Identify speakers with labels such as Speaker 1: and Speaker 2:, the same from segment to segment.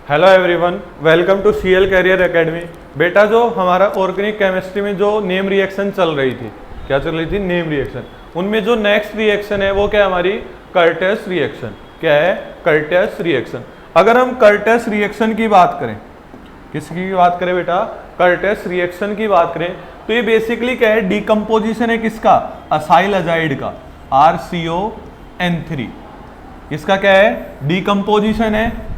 Speaker 1: Hello everyone, welcome to CL career academy. बेटा जो हमारा ऑर्गेनिक केमिस्ट्री में जो नेम रिएक्शन चल रही थी, क्या चल रही थी? Name reaction. उनमें जो नेक्स्ट रिएक्शन है वो क्या है? हमारी कर्टेस रिएक्शन। क्या है? Curtis reaction. अगर हम कर्टेस रिएक्शन की बात करें, किसकी बात करें बेटा? कर्टेस रिएक्शन की बात करें तो ये बेसिकली क्या है? डिकम्पोजिशन है किसका? असाइल अजाइड का, RCON3। इसका क्या है? डिकम्पोजिशन है।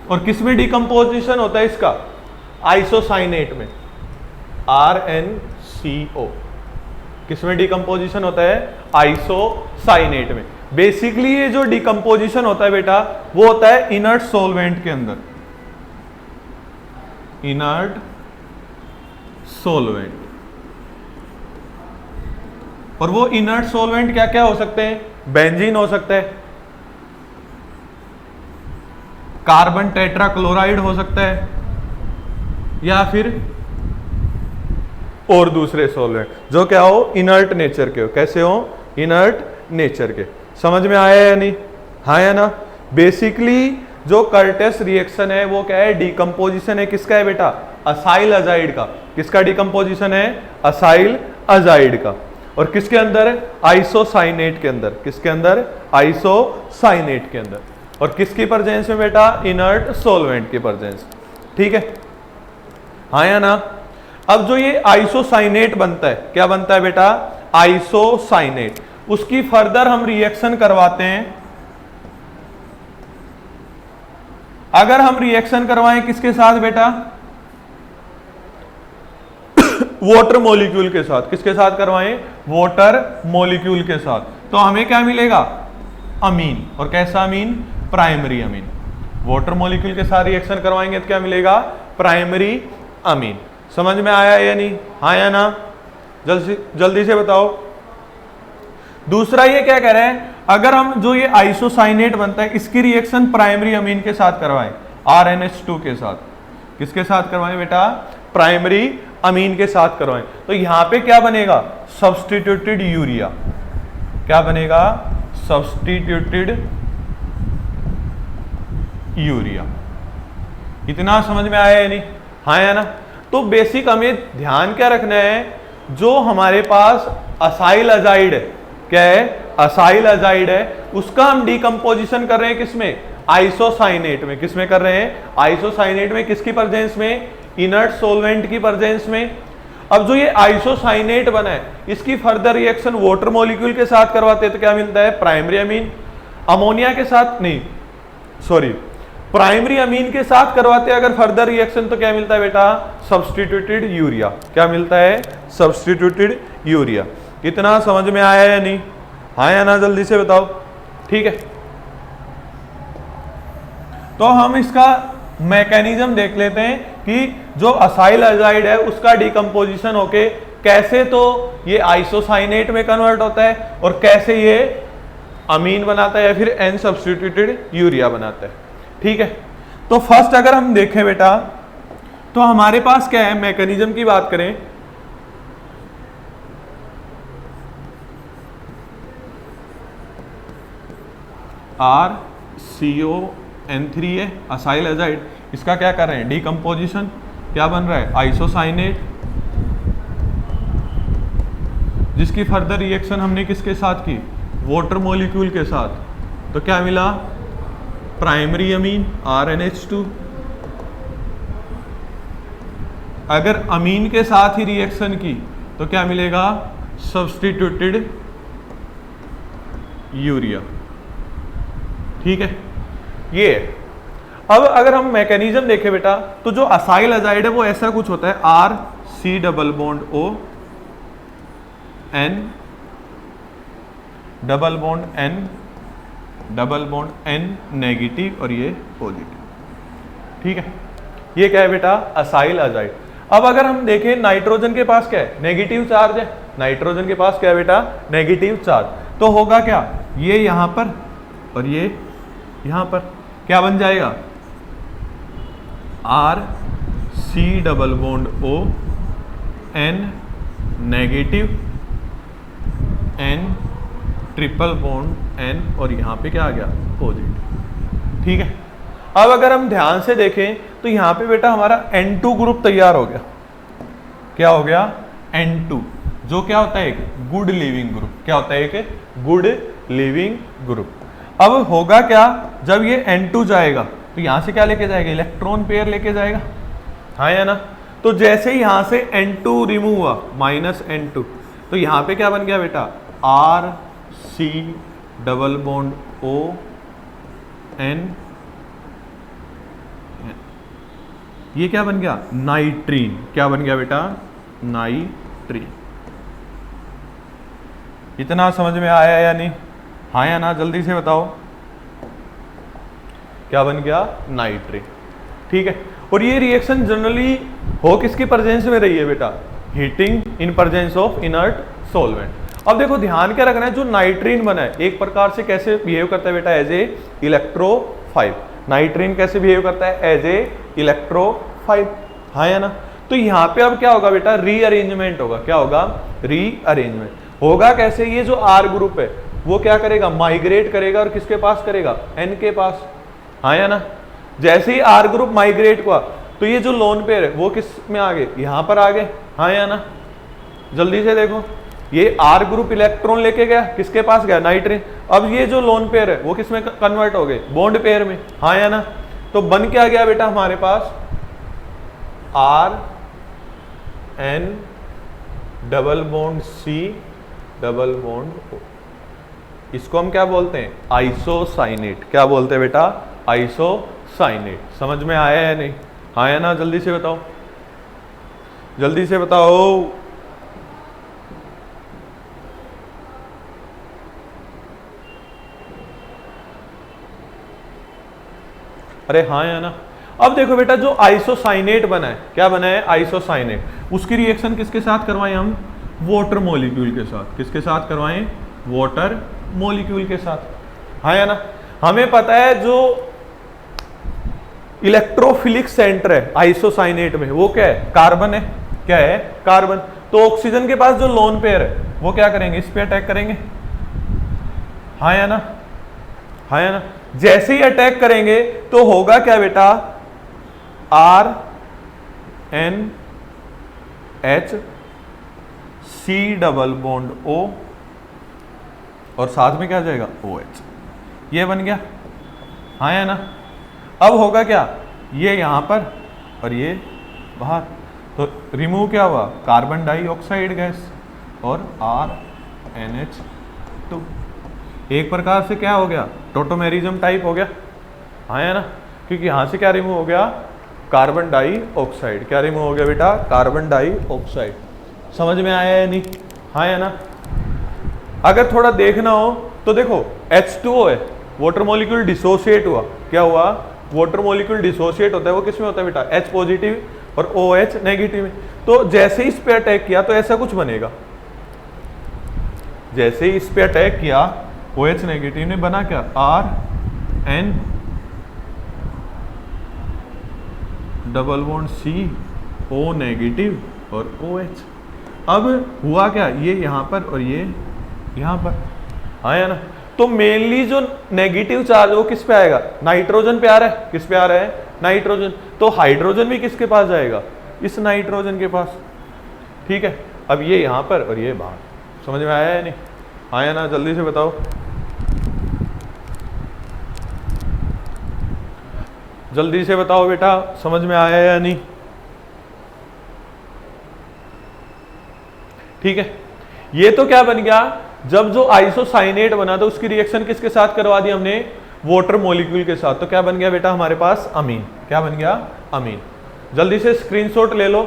Speaker 1: और किस में डिकम्पोजिशन होता है इसका? आइसोसाइनेट में, RnCO। किस में डिकम्पोजिशन होता है? आइसोसाइनेट में। बेसिकली ये जो डिकम्पोजिशन होता है बेटा वो होता है इनर्ट सॉल्वेंट के अंदर, इनर्ट सॉल्वेंट। और वो इनर्ट सॉल्वेंट क्या क्या हो सकते हैं? बेंजीन हो सकता है, कार्बन टेट्राक्लोराइड हो सकता है, या फिर और दूसरे सॉल्वेंट जो क्या हो? इनर्ट नेचर के हो। कैसे हो? इनर्ट नेचर के। समझ में आया या नहीं? हाँ या ना? बेसिकली जो कर्टेस रिएक्शन है वो क्या है? डिकम्पोजिशन है किसका है बेटा? असाइल अजाइड का। किसका डिकम्पोजिशन है? असाइल अजाइड का। और किसके अंदर? आइसोसाइनेट के अंदर। किसके अंदर? आइसोसाइनेट के अंदर। और किसकी प्रेजेंस में बेटा? इनर्ट सॉल्वेंट की प्रेजेंस। ठीक है, हाँ या ना? अब जो ये आइसोसाइनेट बनता है, क्या बनता है बेटा? आइसोसाइनेट। उसकी फर्दर हम रिएक्शन करवाते हैं। अगर हम रिएक्शन करवाएं किसके साथ बेटा? वाटर मॉलिक्यूल के साथ। किसके साथ करवाएं? वाटर मॉलिक्यूल के साथ। तो हमें क्या मिलेगा? अमीन। और कैसा amine? Primary amine. Water molecule के साथ रिएक्शन करवाएंगे तो क्या मिलेगा? Primary amine. समझ में आया या नहीं? हाँ या ना? जल्दी से बताओ। दूसरा ये क्या कह रहे हैं? अगर हम जो ये आइसोसाइनेट बनता है इसकी रिएक्शन प्राइमरी अमीन के साथ करवाएं, RnH2 के साथ। किसके साथ करवाएं बेटा? प्राइमरी अमीन के साथ करवाएं। तो यहां पे क्या बनेगा? Substituted urea. क्या बनेगा? Substituted urea. इतना समझ में आया या नहीं? हाँ या ना? तो बेसिक हमें ध्यान क्या रखना है? जो हमारे पास असाइल अजाइड है, क्या है? असाइल अजाइड है, उसका हम डिकम्पोजिशन कर रहे हैं किसमें? आइसोसाइनेट में। किसमें कर रहे हैं? आइसोसाइनेट में। किसकी प्रेजेंस में? इनर्ट सॉल्वेंट की प्रेजेंस में। अब जो ये आइसोसाइनेट बना है इसकी फर्दर रिएक्शन वाटर मॉलिक्यूल के साथ करवाते हैं तो क्या मिलता है? Primary amine. अमोनिया के साथ नहीं, सॉरी, प्राइमरी अमीन के साथ करवाते हैं अगर फर्दर रिएक्शन तो क्या मिलता है बेटा? Substituted urea. क्या मिलता है? Substituted urea. इतना समझ में आया या नहीं? हाँ या ना? जल्दी से बताओ। ठीक है, तो हम इसका मैकेनिज्म देख लेते हैं कि जो असाइल अजाइड है उसका डिकम्पोजिशन होके कैसे तो ये आइसोसाइनेट में कन्वर्ट होता है और कैसे ये अमीन बनाता है या फिर एन सब्स्टिट्यूटेड यूरिया बनाता है। ठीक है, तो फर्स्ट अगर हम देखें बेटा तो हमारे पास क्या है? मैकेनिज्म की बात करें, RCON3 है असाइल अजाइड। इसका क्या कर रहे हैं? डिकम्पोजिशन। क्या बन रहा है? आइसोसाइनेट, जिसकी फर्दर रिएक्शन हमने किसके साथ की? वाटर मॉलिक्यूल के साथ। तो क्या मिला? Primary amine, RnH2। अगर अमीन के साथ ही रिएक्शन की तो क्या मिलेगा? Substituted urea. ठीक है, ये अब अगर हम मैकेनिज्म देखें बेटा तो जो असाइल अजाइड है वो ऐसा कुछ होता है, RC double bond O N double bond N double bond N negative और ये पॉजिटिव। ठीक है, ये क्या है बेटा? Acyl azide. अब अगर हम देखें नाइट्रोजन के पास क्या है? नेगेटिव चार्ज है। नाइट्रोजन के पास क्या है बेटा? Negative charge. तो होगा क्या? ये यहां पर और ये यहां पर क्या बन जाएगा? RC double bond O N negative N triple bond N और यहां पे क्या आ गया? पॉजिटिव। ठीक है, अब अगर हम ध्यान से देखें तो यहाँ पे बेटा हमारा N2 ग्रुप तैयार हो गया। क्या हो गया? N2, जो क्या होता है? एक गुड लिविंग ग्रुप। क्या होता है? एक गुड लिविंग ग्रुप। अब होगा क्या, जब ये N2 जाएगा तो यहां से क्या लेके जाएगा? इलेक्ट्रॉन पेयर लेके जाएगा, हाँ या ना? तो जैसे ही यहां से N2 रिमूव हुआ, -N2, तो यहां पे क्या बन गया बेटा? RC डबल बॉन्ड ON, ये क्या बन गया? नाइट्रीन। क्या बन गया बेटा? नाइट्रीन। इतना समझ में आया या नहीं? हाँ या ना? जल्दी से बताओ। क्या बन गया? नाइट्रीन। ठीक है। और ये रिएक्शन जनरली हो किसकी प्रेजेंस में रही है बेटा? Heating in presence of inert solvent. अब देखो ध्यान क्या रखना है, जो नाइट्रीन बना है एक प्रकार से कैसे बिहेव करता है बेटा? As a electrophile. नाइट्रीन कैसे बिहेव करता है? एज ए इलेक्ट्रोफाइल, हाँ या ना? तो यहाँ पे अब क्या होगा बेटा? रीअरेंजमेंट होगा। क्या होगा? रीअरेंजमेंट होगा। कैसे? ये जो R ग्रुप है वो क्या करेगा? माइग्रेट करेगा, और किसके पास करेगा? N के पास, हाँ या ना? जैसे ही R ग्रुप माइग्रेट हुआ तो ये जो लोन पेयर है वो किस में आ गए? यहां पर आ गए, हाँ या ना? जल्दी से देखो, ये R ग्रुप इलेक्ट्रॉन लेके गया, किसके पास गया? नाइट्रीन। अब ये जो लोन पेयर है वो किस में कन्वर्ट हो गए? बॉन्ड पेयर में, हाँ या ना? तो बन क्या गया बेटा हमारे पास? RN double bond C double bond O। इसको हम क्या बोलते हैं? आइसोसाइनेट। क्या बोलते हैं बेटा? आइसोसाइनेट। समझ में आया या नहीं? हाँ या ना? जल्दी से बताओ, जल्दी से बताओ। अरे हाँ या ना? अब देखो बेटा, जो आइसोसाइनेट बना है, क्या बना है? आइसोसाइनेट। उसकी रिएक्शन किसके साथ करवाएं हम? वाटर मॉलिक्यूल के साथ। किसके साथ करवाएं? वाटर मॉलिक्यूल के साथ, हाँ या ना? हमें पता है जो इलेक्ट्रोफिलिक सेंटर है आइसोसाइनेट में वो क्या है? कार्बन है। क्या है? कार्बन। तो ऑक्सीजन के पास जो लोन पेयर है वो क्या करेंगे? इस पे अटैक करेंगे, हाँ या ना? हाँ या ना? जैसे ही अटैक करेंगे तो होगा क्या बेटा? RNH C double bond O, और साथ में क्या जाएगा? OH। ये बन गया, हाँ या ना? अब होगा क्या? ये यहां पर और ये बाहर, तो रिमूव क्या हुआ? कार्बन डाइऑक्साइड गैस और RNH2। एक प्रकार से क्या हो गया? टोटोमेरिज्म टाइप हो गया, हाँ या ना? क्योंकि यहां से क्या रिमूव हो गया? Carbon dioxide. क्या रिमूव हो गया बेटा? Carbon dioxide. समझ में आया या नहीं? हाँ या ना? अगर थोड़ा देखना हो तो देखो, H2O है, वाटर मॉलिक्यूल डिसोसिएट हुआ। क्या हुआ? वाटर मॉलिक्यूल डिसोसिएट होता है, वो किस में होता है बेटा? H पॉजिटिव और OH नेगेटिव में। तो जैसे ही इस पे अटैक किया तो ऐसा कुछ बनेगा। जैसे ही इस पे अटैक किया OH नेगेटिव ने, बना क्या? RN double bond C O negative और OH। अब हुआ क्या? ये यहां पर और ये यहां पर, हाँ या ना? तो मेनली जो नेगेटिव चार्ज वो किस पे आएगा? नाइट्रोजन पे आ रहा है। किस पे आ रहा है? नाइट्रोजन। तो हाइड्रोजन भी किसके पास जाएगा? इस नाइट्रोजन के पास, ठीक है? अब ये यहां पर और ये बाहर। समझ में आया या नहीं? हाँ या ना? जल्दी से बताओ, जल्दी से बताओ बेटा, समझ में आया या नहीं? ठीक है। ये तो क्या बन गया? जब जो आइसोसाइनेट बना था उसकी रिएक्शन किसके साथ करवा दी हमने? वाटर मॉलिक्यूल के साथ। तो क्या बन गया बेटा हमारे पास? अमीन। क्या बन गया? अमीन। जल्दी से स्क्रीनशॉट ले लो।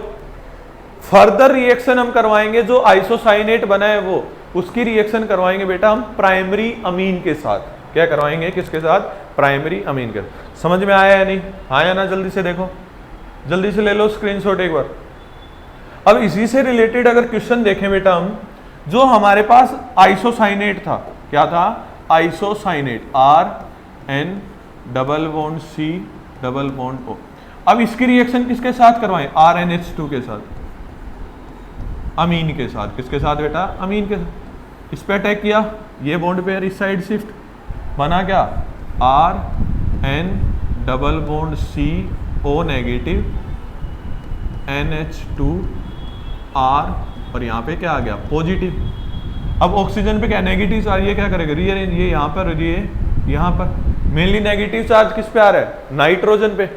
Speaker 1: फर्दर रिएक्शन हम करवाएंगे, जो आइसोसाइनेट बना है वो, उसकी रिएक्शन करवाएंगे बेटा हम प्राइमरी अमीन के साथ। क्या करवाएंगे? किसके साथ? प्राइमरी अमीन के। समझ में आया या नहीं? हाँ या ना? जल्दी से देखो, जल्दी से ले लो स्क्रीनशॉट एक बार। अब इसी से रिलेटेड अगर क्वेश्चन देखें बेटा हम, जो हमारे पास आइसोसाइनेट था, क्या था? Isocyanate, RN double bond C double bond O। अब इसकी रिएक्शन किसके साथ करवाएं? RNH2 के साथ, अमीन के साथ। किसके साथ बेटा? अमीन के साथ। इस पे अटैक किया, ये बॉन्ड पेयर इस साइड शिफ्ट, बना क्या? RN double bond CO negative NH2R और यहाँ पे क्या आ गया पॉजिटिव। अब ऑक्सीजन पे क्या नेगेटिव चार्ज, ये क्या करेगा रीअरेंज, ये यहाँ पर और ये यहाँ पर। मेनली नेगेटिव चार्ज किस पे आ रहा है नाइट्रोजन पे,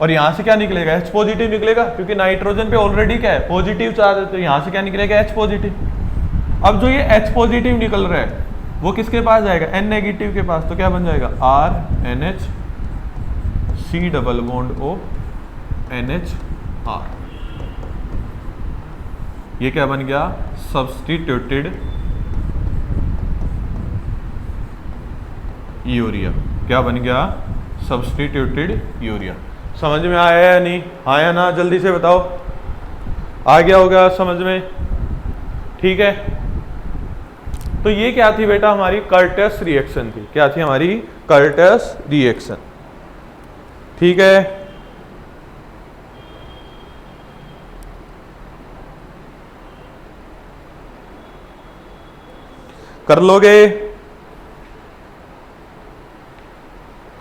Speaker 1: और यहाँ से क्या निकलेगा H पॉजिटिव निकलेगा, क्योंकि नाइट्रोजन पे ऑलरेडी क्या है पॉजिटिव चार्ज है, तो यहाँ से क्या निकलेगा H पॉजिटिव। अब जो ये H पॉजिटिव निकल रहा है वो किसके पास जाएगा N नेगेटिव के पास, तो क्या बन जाएगा RNH C double bond O NHR। ये क्या बन गया सब्स्टिट्यूटेड यूरिया। क्या बन गया सब्स्टिट्यूटेड यूरिया। समझ में आया या नहीं, आया ना, जल्दी से बताओ, आ गया होगा समझ में, ठीक है। तो ये क्या थी बेटा हमारी कर्टस रिएक्शन थी, क्या थी हमारी कर्टस रिएक्शन, ठीक है। कर लोगे,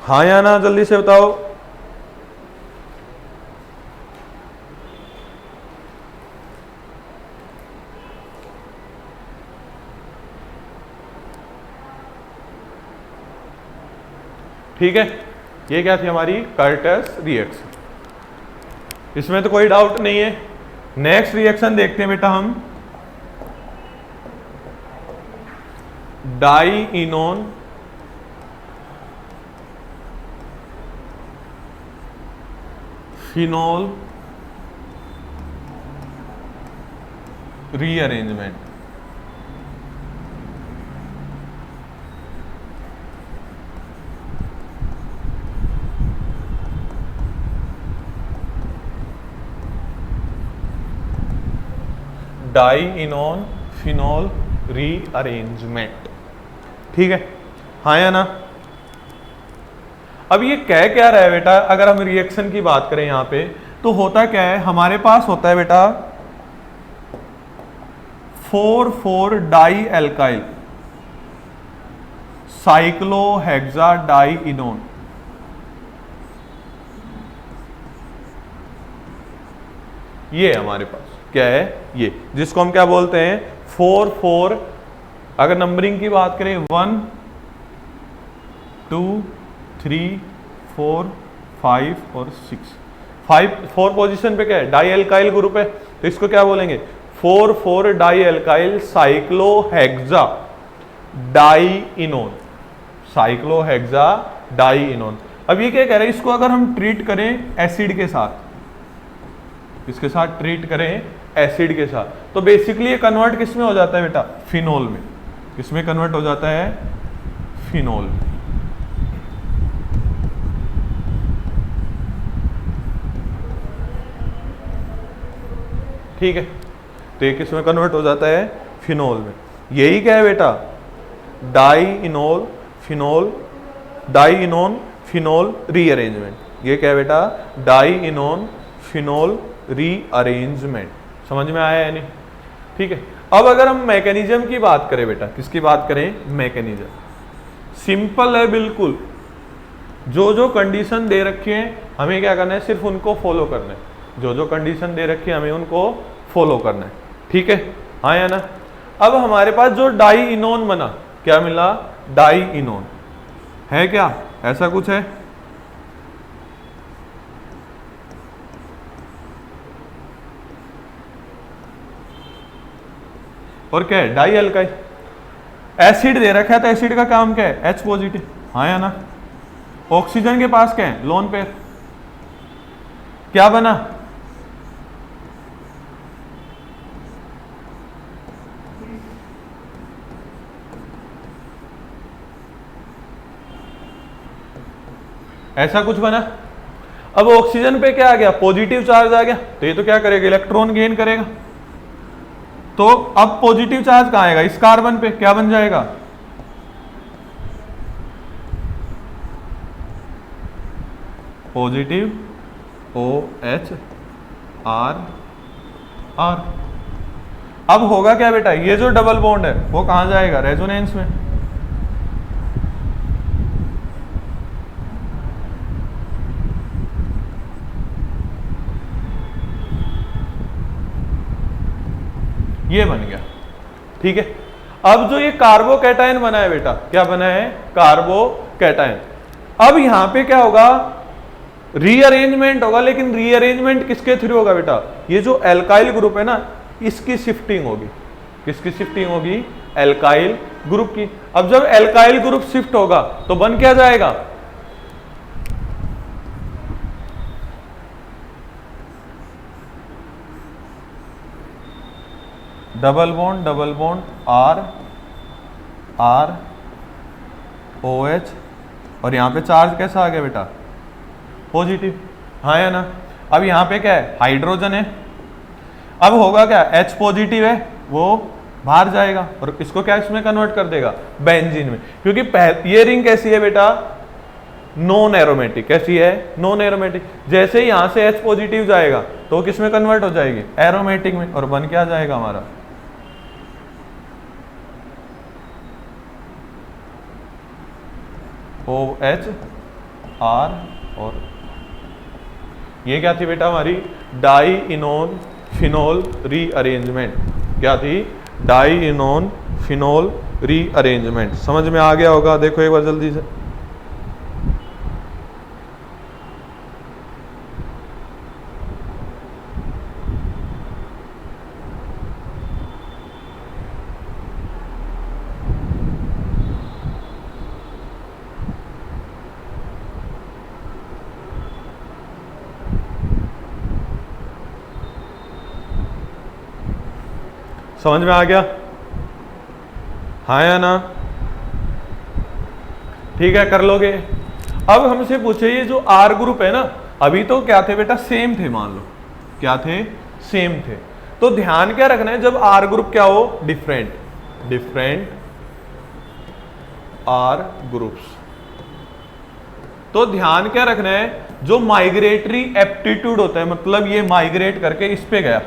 Speaker 1: हाँ या ना, जल्दी से बताओ। ठीक है, ये क्या थी हमारी कर्टस रिएक्शन, इसमें तो कोई डाउट नहीं है। नेक्स्ट रिएक्शन देखते हैं बेटा हम, डाईइनोन फिनोल रीअरेंजमेंट। डाईइनोन फिनोल रीअरेंजमेंट, ठीक है, हाँ या ना। अब ये कह क्या रहा है बेटा, अगर हम रिएक्शन की बात करें यहां पे, तो होता क्या है हमारे पास होता है बेटा 4,4 डाई एल्काइल साइक्लोहेक्सा डाईइनोन। ये हमारे पास क्या है, ये जिसको हम क्या बोलते हैं 4,4। अगर नंबरिंग की बात करें 1 2 3 4 5 और 6, 4 पोजीशन पे क्या है डाई एल्काइल ग्रुप है, तो इसको क्या बोलेंगे 4,4 डाई एल्काइल साइक्लोहेक्सा डाईइनोन, साइक्लोहेक्सा डाईइनोन। अब ये क्या कह रहे हैं, इसको अगर हम ट्रीट करें एसिड के साथ, इसके साथ ट्रीट करें एसिड के साथ, तो बेसिकली ये कन्वर्ट किस में हो जाता है बेटा फिनोल में, किसमें कन्वर्ट हो जाता है फिनोल। ठीक है, तो ये किसमें कन्वर्ट हो जाता है फिनोल में। यही क्या है बेटा डाईइनोल फिनोल, डाईइनोन फिनोल रीअरेंजमेंट। ये क्या है बेटा डाईइनोन फिनोल रीअरेंजमेंट। समझ में आया है नहीं, ठीक है। अब अगर हम मैकेनिज्म की बात करें बेटा, किसकी बात करें मैकेनिज्म, सिंपल है बिल्कुल। जो जो कंडीशन दे रखी है हमें क्या करना है, सिर्फ उनको फॉलो करना है। जो जो कंडीशन दे रखी है हमें उनको फॉलो करना है, ठीक है, हाँ या ना। अब हमारे पास जो डाईइनोन बना, क्या मिला डाईइनोन, है क्या ऐसा कुछ है, और क्या है डाई एल्काइल। एसिड दे रखा है तो एसिड का काम क्या है H पॉजिटिव, हाँ या ना। ऑक्सीजन के पास क्या है लोन पेयर, क्या बना ऐसा कुछ बना। अब ऑक्सीजन पे क्या आ गया पॉजिटिव चार्ज आ गया, तो ये तो क्या करेगा इलेक्ट्रॉन गेन करेगा। तो अब पॉजिटिव चार्ज कहां आएगा इस कार्बन पे, क्या बन जाएगा पॉजिटिव OH R R। अब होगा क्या बेटा, ये जो डबल बॉन्ड है वो कहां जाएगा रेजोनेंस में। ये बन गया। ठीक है, अब जो ये कार्बोकैटायन बना है बेटा, क्या बना है? कार्बोकैटायन। अब यहां पे क्या होगा? रीअरेंजमेंट होगा, लेकिन रीअरेंजमेंट किसके थ्रू होगा बेटा? ये जो एल्काइल ग्रुप है ना, इसकी शिफ्टिंग होगी। किसकी शिफ्टिंग होगी? एल्काइल ग्रुप की। अब जब एल्काइल ग्रुप शिफ्ट होगा तो बन क्या जाएगा? Double bond R R O H, और यहां पे चार्ज कैसा आ गया बेटा? पॉजिटिव। हाँ या ना? अब यहां पे क्या है? हाइड्रोजन है। अब होगा क्या? H पॉजिटिव है, वो बाहर जाएगा और इसको क्या इसमें कन्वर्ट कर देगा? बेंजीन में। क्योंकि ये रिंग कैसी है बेटा? Non aromatic. कैसी है? Non aromatic. जैसे ही यहां से H पॉजिटिव जाएगा तो किस में कन्वर्ट हो जाएगी? एरोमेटिक में, और बन क्या जाएगा हमारा? OH R। और ये क्या थी बेटा हमारी? Dienone phenol rearrangement. क्या थी? Dienone phenol rearrangement. समझ में आ गया होगा? देखो एक बार जल्दी से। समझ में आ गया? हाँ या ना? ठीक है, कर लोगे। अब हमसे पूछे ये जो आर ग्रुप है ना, अभी तो क्या थे बेटा? सेम थे। मान लो क्या थे? सेम थे। तो ध्यान क्या रखना है? जब आर ग्रुप क्या हो? डिफरेंट। Different R groups. तो ध्यान क्या रखना है? जो माइग्रेटरी एप्टीट्यूड होता है, मतलब ये माइग्रेट करके इस पे गया,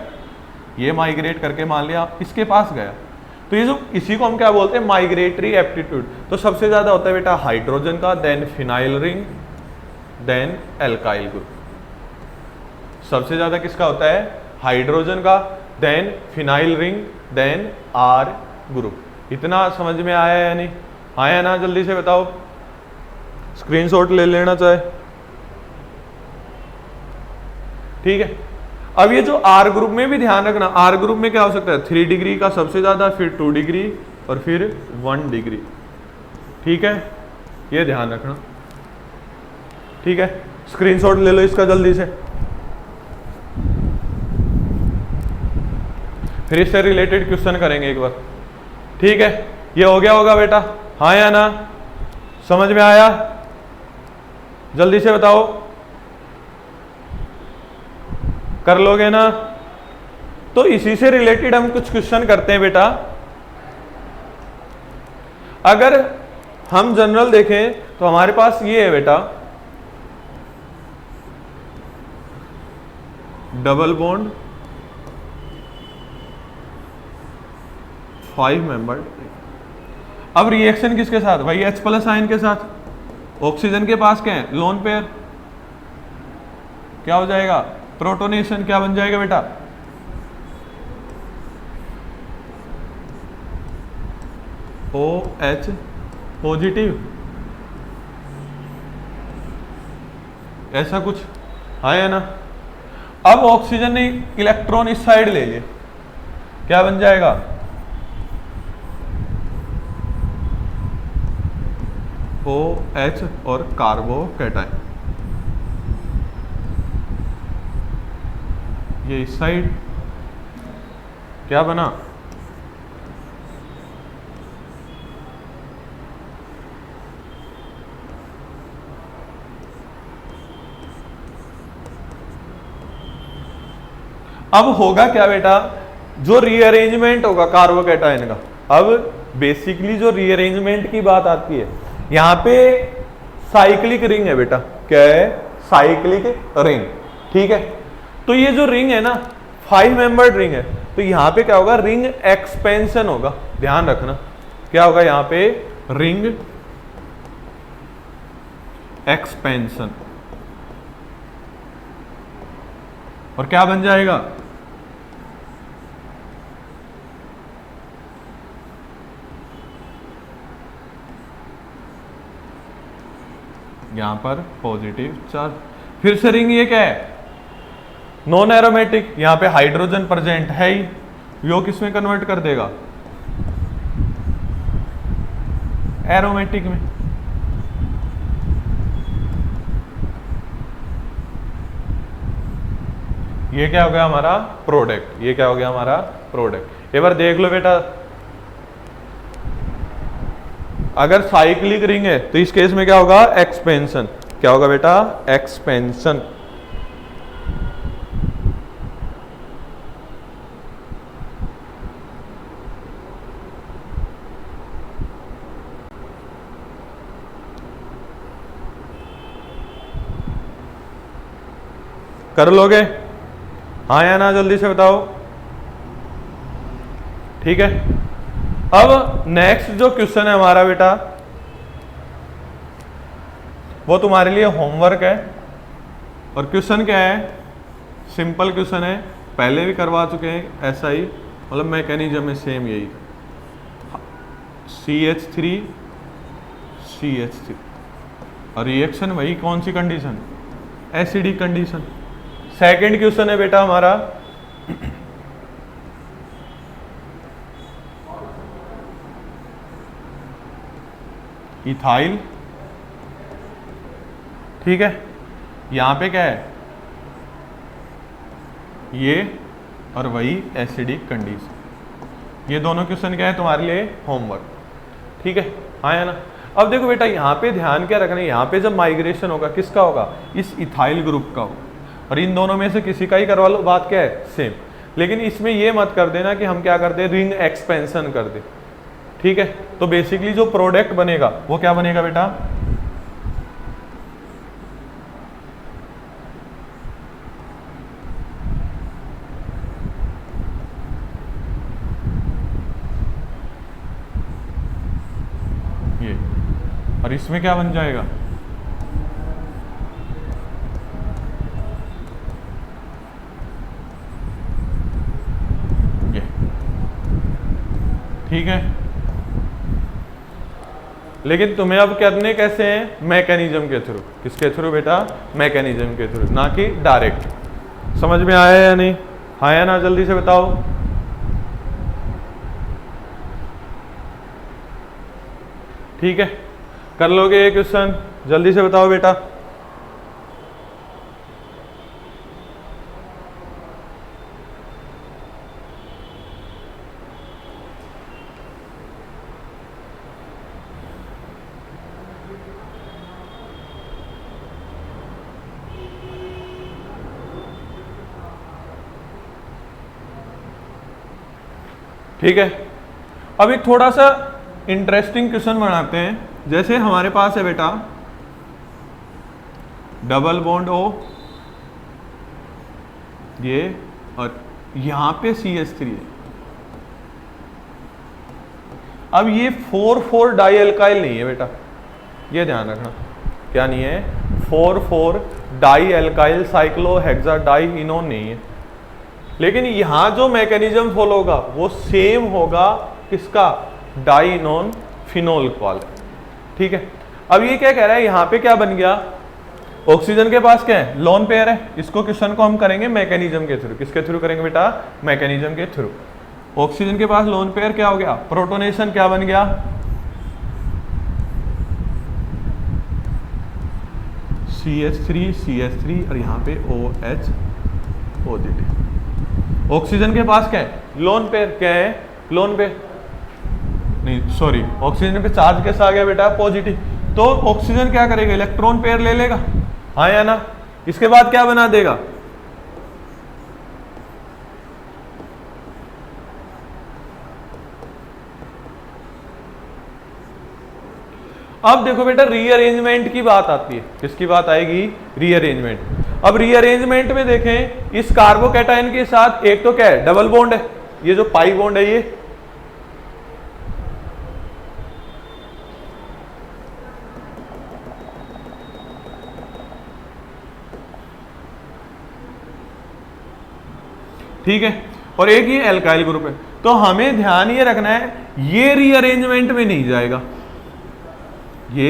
Speaker 1: ये माइग्रेट करके मान लिया इसके पास गया, तो ये जो इसी को हम क्या बोलते हैं? Migratory aptitude. तो सबसे ज्यादा होता है बेटा हाइड्रोजन का, then phenyl ring, then alkyl group. सबसे ज्यादा किसका होता है? हाइड्रोजन का, then phenyl ring, then R group. इतना समझ में आया या नहीं? हाँ या ना? जल्दी से बताओ, स्क्रीनशॉट ले लेना चाहे। ठीक है, अब ये जो आर ग्रुप में भी ध्यान रखना, आर ग्रुप में क्या हो सकता है? 3 डिग्री का सबसे ज्यादा, फिर 2 डिग्री, और फिर 1 डिग्री। ठीक है, ये ध्यान रखना। ठीक है, स्क्रीनशॉट ले लो इसका जल्दी से। फिर इससे रिलेटेड क्वेश्चन करेंगे एक बार। ठीक है, ये हो गया होगा बेटा? हाँ या ना? समझ में आया? जल्दी से बताओ, कर लोगे ना? तो इसी से रिलेटेड हम कुछ क्वेश्चन करते हैं बेटा। अगर हम जनरल देखें तो हमारे पास ये है बेटा, डबल बॉन्ड 5 मेंबर। अब रिएक्शन किसके साथ भाई? H प्लस आयन के साथ। ऑक्सीजन के पास क्या है? Lone pair. क्या हो जाएगा? प्रोटोनेशन। क्या बन जाएगा बेटा? OH पॉजिटिव, ऐसा कुछ। हाँ या ना? अब ऑक्सीजन ने इलेक्ट्रॉन इस साइड ले लिए, क्या बन जाएगा? OH और कार्बोकैटायन। ये इस साइड क्या बना? अब होगा क्या बेटा? जो रीअरेंजमेंट होगा कार्बोकैटायन का, अब बेसिकली जो रीअरेंजमेंट की बात आती है, यहां पे साइक्लिक रिंग है बेटा। क्या है? Cyclic ring. ठीक है, तो ये जो रिंग है ना, 5 मेंबर्ड रिंग है, तो यहां पे क्या होगा? रिंग एक्सपेंशन होगा। ध्यान रखना, क्या होगा यहां पे? Ring expansion. और क्या बन जाएगा? यहां पर पॉजिटिव चार्ज। फिर से रिंग ये क्या है, नॉन एरोमेटिक, यहां पे हाइड्रोजन प्रेजेंट है ही, यो किसमें कन्वर्ट कर देगा, एरोमेटिक में। ये क्या हो गया हमारा प्रोडक्ट, ये क्या हो गया हमारा प्रोडक्ट। एक बार देख लो बेटा, अगर साइक्लिक रिंग है तो इस केस में क्या होगा, एक्सपेंशन। क्या होगा बेटा, एक्सपेंशन। कर लोगे, हाँ या ना, जल्दी से बताओ। ठीक है, अब नेक्स्ट जो क्वेश्चन है हमारा बेटा, वो तुम्हारे लिए होमवर्क है। और क्वेश्चन क्या है, सिंपल क्वेश्चन है, पहले भी करवा चुके हैं ऐसा ही, मतलब मैकेनिज्म में सेम यही था। CH3 CH3 और रिएक्शन वही, कौन सी condition, acidic condition. Second question है बेटा हमारा, इथाइल। ठीक है, यहां पे क्या है, ये और वही एसिडिक कंडीशन। ये दोनों क्वेश्चन क्या है तुम्हारे लिए होमवर्क। ठीक है, हाँ या ना। अब देखो बेटा, यहाँ पे ध्यान क्या रखना है, यहाँ पे जब माइग्रेशन होगा किसका होगा, इस इथाइल ग्रुप का होगा, और इन दोनों में से किसी का ही करवा लो, बात क्या है, सेम। लेकिन इसमें ये मत कर देना कि हम क्या कर दे, रिंग एक्सपेंशन कर दे। ठीक है, तो बेसिकली जो प्रोडक्ट बनेगा वो क्या बनेगा बेटा, ये, और इसमें क्या बन जाएगा, ये। ठीक है, लेकिन तुम्हें अब करने कैसे हैं, मैकेनिज्म के थ्रू। किसके थ्रू बेटा, मैकेनिज्म के थ्रू, ना कि डायरेक्ट। समझ में आया या नहीं, हाँ या ना, जल्दी से बताओ। ठीक है, कर लोगे ये क्वेश्चन, जल्दी से बताओ बेटा। ठीक है, अब एक थोड़ा सा इंटरेस्टिंग क्वेश्चन बनाते हैं। जैसे हमारे पास है बेटा डबल बॉन्ड O, ये, और यहां पे CH3 है। अब ये 4,4 डाई एल्काइल नहीं है बेटा, ये ध्यान रखना। क्या नहीं है, 4,4 डाई एल्काइल साइक्लोहेक्साडाइइनोन नहीं है। लेकिन यहां जो मैकेनिज्म फॉलो होगा वो सेम होगा, किसका, डाइनोन फिनोल कॉल। ठीक है, अब ये क्या कह रहा है, यहां पे क्या बन गया, ऑक्सीजन के पास क्या है, लोन पेयर है। इसको क्वेश्चन को हम करेंगे मैकेनिज्म के थ्रू। किसके थ्रू करेंगे बेटा, मैकेनिज्म के थ्रू। ऑक्सीजन के पास लोन पेयर क्या हो गया, प्रोटोनेशन क्या बन गया, CH3 और यहां पे OH पॉजिटिव। ऑक्सीजन के पास क्या है, लोन पेयर। क्या है, लोन पेयर नहीं, सॉरी, ऑक्सीजन पे चार्ज कैसा आ गया बेटा, पॉजिटिव। तो ऑक्सीजन क्या करेगा, इलेक्ट्रॉन पेयर ले लेगा, हाँ या ना। इसके बाद क्या बना देगा, अब देखो बेटा रीअरेंजमेंट की बात आती है। किसकी बात आएगी, रीअरेंजमेंट। अब रीअरेंजमेंट में देखें, इस कार्बोकैटायन के साथ एक तो क्या है, डबल बॉन्ड है, ये जो पाई बॉन्ड है ये, ठीक है, और एक ये एल्काइल ग्रुप है। तो हमें ध्यान ये रखना है, ये रीअरेंजमेंट में नहीं जाएगा, ये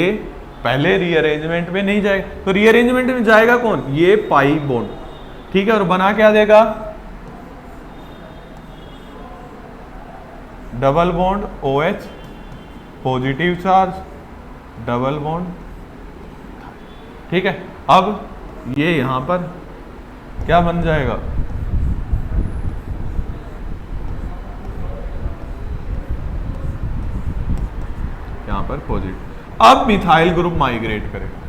Speaker 1: पहले रीअरेंजमेंट में नहीं जाएगा, तो रीअरेंजमेंट में जाएगा कौन, ये पाई बॉन्ड, ठीक है। और बना क्या देगा, double bond OH positive charge, double bond, ठीक है। अब ये यहां पर क्या बन जाएगा, यहां पर पॉजिटिव। अब मिथाइल ग्रुप माइग्रेट करेगा,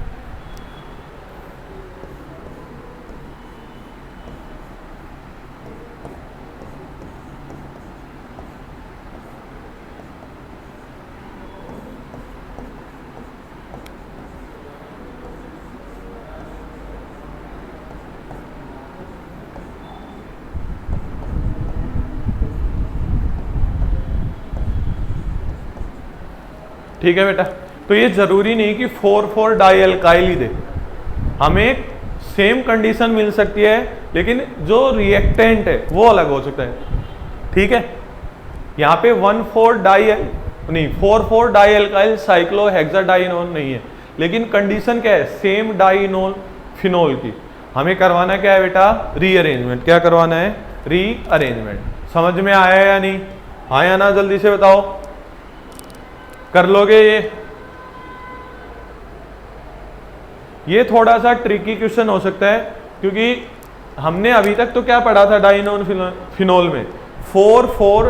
Speaker 1: ठीक है बेटा। तो ये जरूरी नहीं कि 4,4 डाई एल्काइल ही दे, हमें सेम कंडीशन मिल सकती है लेकिन जो रिएक्टेंट है वो अलग हो सकता है, ठीक है। यहाँ पे 1,4 डाई नहीं 4,4 डाई एल्काइल साइक्लोहेक्साडाइनोन नहीं है, लेकिन कंडीशन क्या है, सेम डाइनोल फिनोल की। हमें करवाना क्या है बेटा, रीअरेंजमेंट। क्या करवाना है, रीअरेंजमेंट। समझ में आया या नहीं, हाँ या ना, जल्दी से बताओ, कर लोगे ये थोड़ा सा ट्रिकी क्वेश्चन हो सकता है, क्योंकि हमने अभी तक तो क्या पढ़ा था डाइनोन फिनोल में, 4,4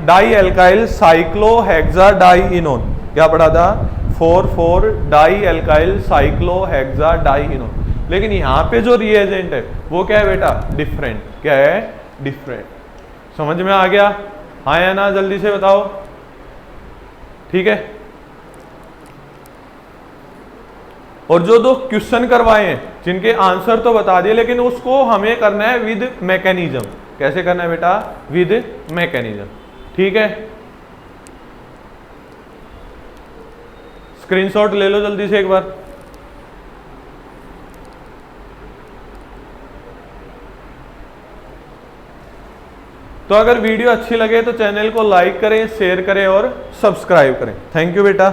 Speaker 1: डाई एल्काइल साइक्लोहेक्साडाइनोन, क्या पढ़ा था, 4,4 डाई एल्काइल साइक्लोहेक्साडाइनोन। लेकिन यहाँ पे जो रिएजेंट है वो क्या है बेटा, डिफरेंट। क्या है, डिफरेंट। समझ में आ गया, हाँ या ना, जल्दी से बताओ, ठीक है। और जो दो क्वेश्चन करवाए हैं जिनके आंसर तो बता दिए, लेकिन उसको हमें करना है विद मैकेनिज्म। कैसे करना है बेटा, विद मैकेनिज्म, ठीक है। स्क्रीनशॉट ले लो जल्दी से एक बार। तो अगर वीडियो अच्छी लगे तो चैनल को लाइक करें, शेयर करें और सब्सक्राइब करें। थैंक यू बेटा।